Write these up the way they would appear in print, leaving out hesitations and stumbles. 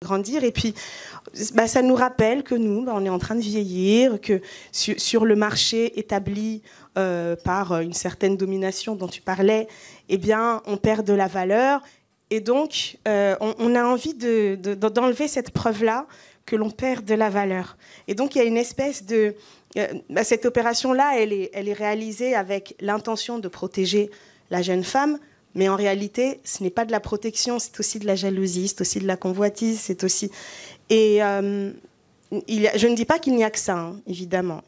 grandir. Et puis, ça nous rappelle que nous, on est en train de vieillir, que sur le marché établi par une certaine domination dont tu parlais, eh bien, on perd de la valeur. Et donc, on a envie d'enlever cette preuve-là que l'on perd de la valeur. Et donc, il y a une espèce de... cette opération-là, elle est réalisée avec l'intention de protéger la jeune femme, mais en réalité, ce n'est pas de la protection, c'est aussi de la jalousie, c'est aussi de la convoitise, c'est aussi... Et je ne dis pas qu'il n'y a que ça, hein, évidemment.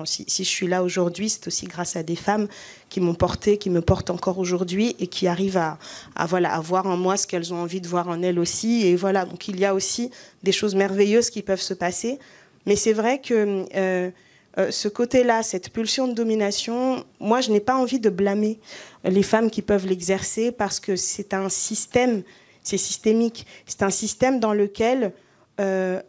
Si je suis là aujourd'hui, c'est aussi grâce à des femmes qui m'ont portée, qui me portent encore aujourd'hui et qui arrivent à voir en moi ce qu'elles ont envie de voir en elles aussi. Et voilà, donc il y a aussi des choses merveilleuses qui peuvent se passer. Mais c'est vrai que ce côté-là, cette pulsion de domination, moi, je n'ai pas envie de blâmer les femmes qui peuvent l'exercer parce que c'est un système, c'est systémique. C'est un système dans lequel...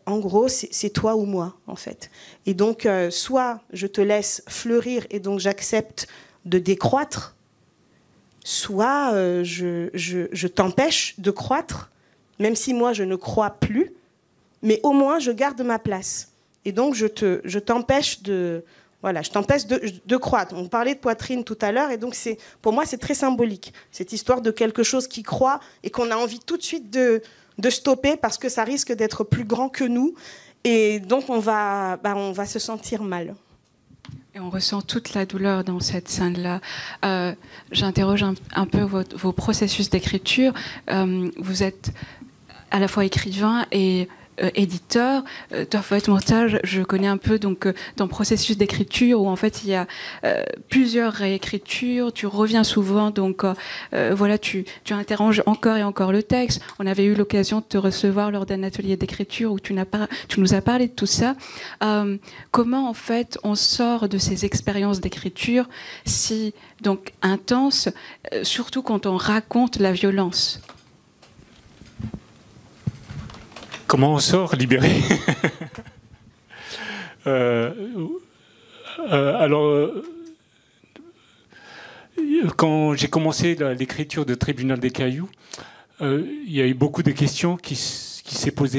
en gros, c'est toi ou moi, en fait. Et donc, soit je te laisse fleurir et donc j'accepte de décroître, soit je t'empêche de croître, même si moi, je ne crois plus, mais au moins, je garde ma place. Et donc, je t'empêche de croître. On parlait de poitrine tout à l'heure, et donc, pour moi, c'est très symbolique. Cette histoire de quelque chose qui croît et qu'on a envie tout de suite de stopper parce que ça risque d'être plus grand que nous et donc on va se sentir mal. Et on ressent toute la douleur dans cette scène-là. J'interroge un peu vos processus d'écriture. Vous êtes à la fois écrivain et éditeur. Dorf Montage, je connais un peu donc dans le processus d'écriture où en fait il y a plusieurs réécritures, tu reviens souvent, donc voilà, tu interroges encore et encore le texte. On avait eu l'occasion de te recevoir lors d'un atelier d'écriture où tu nous as parlé de tout ça. Comment en fait on sort de ces expériences d'écriture si donc intenses, surtout quand on raconte la violence? Comment on sort libéré? Alors, quand j'ai commencé l'écriture de Tribunal des Cailloux, il y a eu beaucoup de questions qui s'est posées